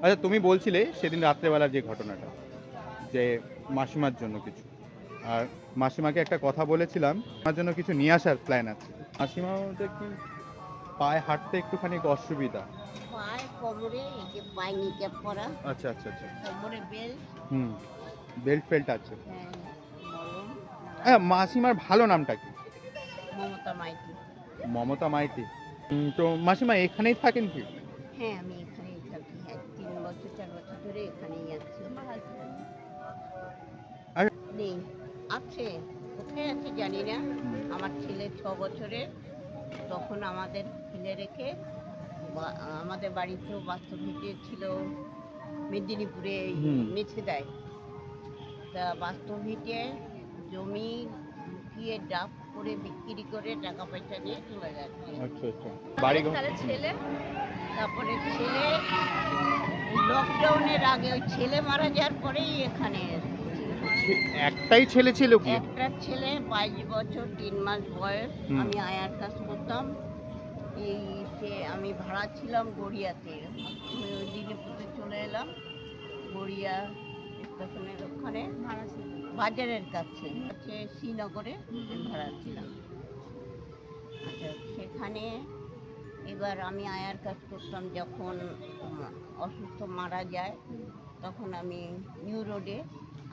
আচ্ছা, তুমি বলছিলে সেদিন রাত্রেবেলার যে ঘটনাটা, যে মাসিমার জন্য কিছু, আর মাসিমাকে একটা কথা বলেছিলাম, আমার জন্য কিছু নিয়ে আসার প্ল্যান আছে। মাসিমাও দেখি পায়ে হাঁটতে একটুখানি অসুবিধা। পায়ে কোমরে এই যে পায়ে নিচে পরা, আচ্ছা আচ্ছা আচ্ছা। কোমরে বেল্ট, হুম, বেল্ট ফেল্ট আছে। হ্যাঁ, মলম। হ্যাঁ, মাসিমার ভালো নামটা কি? মমতা মাইতি। মমতা মাইতি। তো মাসিমা এখানেই থাকেন কি? হ্যাঁ, আমি এখানেই থাকি। হ্যাঁ, 3 বছর 4 বছর ধরে এখানেই আছি। আমার হাজবেন্ড আর নেই, আছে, কোথায় আছে জানি না। আমার ছেলে 6 বছরের, তখন আমাদের ফেলে রেখে আমাদের বাড়িতেও বাস্তবিকে ছিল মেদিনীপুরে মেছে দেয়। তা বাস্তবিকে জমি লুকিয়ে ডাব করে বিক্রি করে টাকা পয়সা নিয়ে চলে যাচ্ছে। আচ্ছা আচ্ছা। বাড়ি ছেলে, তারপরে ছেলে লকডাউনের আগে ওই ছেলে মারা যাওয়ার পরেই এখানে একটাই ছেলে ছিল কি? একটা ছেলে 22 বছর 3 মাস বয়স। আমি আয়ার কাজ করতাম। এই সে আমি ভাড়া ছিলাম গড়িয়াতে, আমি ওই দিনেপুরে চলে এলাম। গড়িয়া স্টেশনের ওখানে বাজারের কাছে শ্রীনগরে ভাড়া ছিলাম। আচ্ছা, সেখানে এবার আমি আয়ার কাজ করতাম। যখন অসুস্থ মারা যায় তখন আমি নিউ রোডে,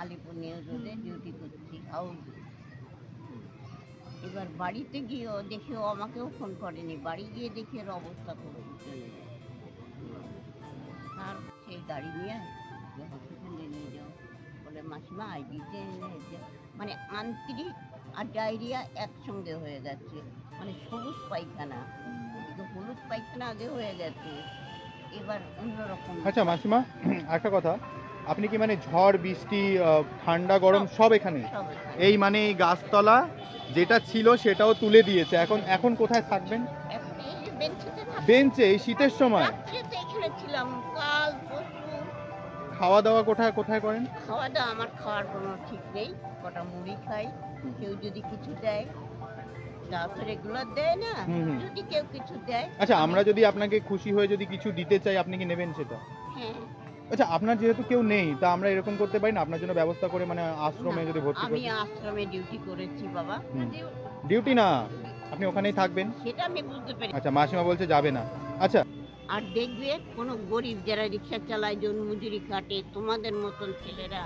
আলিপুর নিউ রোডে ডিউটি করছি হাউস। এবার বাড়িতে গিয়েও দেখি ও আমাকেও ফোন করেনি, বাড়ি গিয়ে দেখি এর অবস্থা করে আর সেই গাড়ি নিয়ে হসপিটালে নিয়ে যাও বলে মাসিমা আইডিতে মানে আন্তরিক আর ডায়রিয়া একসঙ্গে হয়ে গেছে, মানে সবুজ পায়খানা, হলুদ পায়খানা আগে হয়ে গেছে, এবার অন্যরকম। আচ্ছা মাসিমা, একটা কথা, আপনি কি মানে ঝড় বৃষ্টি ঠান্ডা গরম সব এখানে? এই মানে এই গাছতলা যেটা ছিল সেটাও তুলে দিয়েছে, এখন এখন কোথায় থাকবেন? বেঞ্চে এই শীতের সময়? এখানে ছিলাম কাল পরশু। খাওয়া দাওয়া কোথায় কোথায় করেন? খাওয়া দাওয়া আমার খাওয়ার কোনো ঠিক নেই, কটা মুড়ি খাই, কেউ যদি কিছু দেয়, তারপরে রেগুলার দেয় না, যদি কেউ কিছু দেয়। আচ্ছা, আমরা যদি আপনাকে খুশি হয়ে যদি কিছু দিতে চাই, আপনি কি নেবেন সেটা? হ্যাঁ। আচ্ছা, আপনার যেহেতু কেউ নেই, তা আমরা এরকম করতে পারি না আপনার জন্য ব্যবস্থা করে, মানে আশ্রমে যদি ভর্তি করি? আমি আশ্রমে ডিউটি করেছি বাবা। ডিউটি না, আপনি ওখানেই থাকবেন। সেটা আমি বুঝতে পেরেছি। আচ্ছা, মাসিমা বলছে যাবে না। আচ্ছা, আর দেখবে কোনো গরিব যারা রিক্সা চালায়, জন মজুরি কাটে, তোমাদের মতন ছেলেরা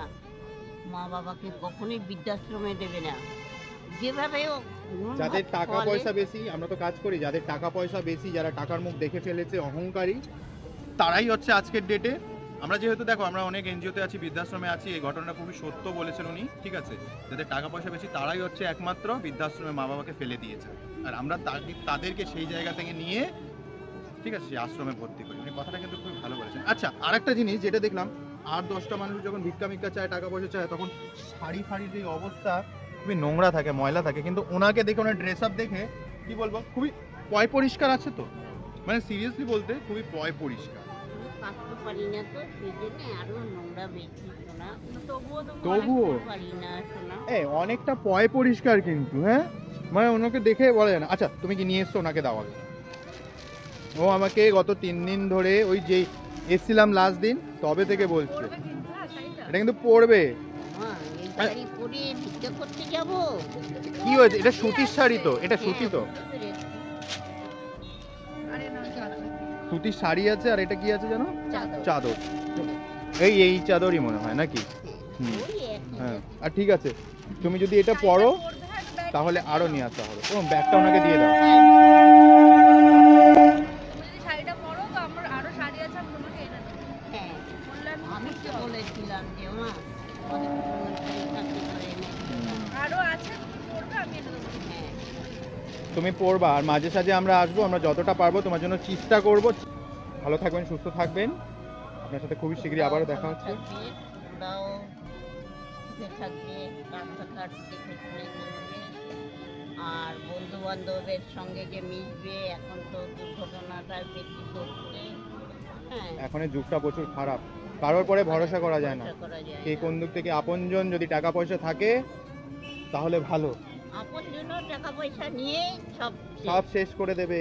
মা বাবাকে কখনোই বৃদ্ধাশ্রমে দেবে না। যেভাবে যাদের টাকা পয়সা বেশি, আমরা তো কাজ করি, যাদের টাকা পয়সা বেশি, যারা টাকার মুখ দেখে ফেলেছে, অহংকারী, তারাই হচ্ছে আজকের ডেটে। আমরা যেহেতু দেখো আমরা অনেক এনজিওতে আছি, বৃদ্ধাশ্রমে আছি, এই ঘটনাটা খুবই সত্য বলেছেন উনি, ঠিক আছে? যাদের টাকা পয়সা বেশি তারাই হচ্ছে একমাত্র বৃদ্ধাশ্রমে মা বাবাকে ফেলে দিয়েছে, আর আমরা তাদেরকে সেই জায়গা থেকে নিয়ে, ঠিক আছে, সেই আশ্রমে ভর্তি করি। উনি কথাটা কিন্তু খুবই ভালো বলেছেন। আচ্ছা, আরেকটা জিনিস যেটা দেখলাম, 8-10টা মানুষ যখন ভিক্ষা চায়, টাকা পয়সা চায়, তখন শাড়ি ফাড়ির যে অবস্থা খুবই নোংরা থাকে, ময়লা থাকে, কিন্তু ওনাকে দেখে, ওনার ড্রেস আপ দেখে কি বলবো, খুবই পয় পরিষ্কার আছে। তো মানে সিরিয়াসলি বলতে খুবই পয় পরিষ্কার। কাটতে পারি না তো, সেই জন্য আরো নোংরা বেশি শোনা, তবুও পারি না শোনা। অনেকটা পয় পরিষ্কার কিন্তু, হ্যাঁ, মানে ওনাকে দেখে বলা যায় না। আচ্ছা, তুমি কি নিয়ে এসছো ওনাকে দাও আগে? ও আমাকে গত 3 দিন ধরে, ওই যে এসছিলাম লাস্ট দিন, তবে থেকে বলছে এটা কিন্তু পরবে। কি হয়েছে? এটা সুতির শাড়ি তো, এটা সুতি তো, সুতির শাড়ি আছে, আর এটা কি আছে জানো? চাদর। এই চাদরই মনে হয় নাকি? হ্যাঁ, আর ঠিক আছে, তুমি যদি এটা পরো তাহলে আরো নিয়ে আসা হবে। ও ব্যাগটা ওনাকে দিয়ে দাও। আমি তো বলেছিলাম যে মা তুমি পড়বা, আর মাঝে সাঝে আমরা আসবো, আমরা যতটা পারবো তোমার জন্য চেষ্টা করব। ভালো থাকবেন, সুস্থ থাকবেন, আপনার সাথে খুবই শীঘ্রই আবারও দেখা হচ্ছে। আর বন্ধু বান্ধবের সঙ্গে যে মিশবে, এখন তো দুর্ঘটনাটা বেশি ঘটছে। এখন এই যুগটা প্রচুর খারাপ, কারোর পরে ভরসা করা যায় না। কে কোন দিক থেকে আপনজন, যদি টাকা পয়সা থাকে তাহলে ভালো, আপনজন টাকা পয়সা নিয়ে সব শেষ করে দেবে।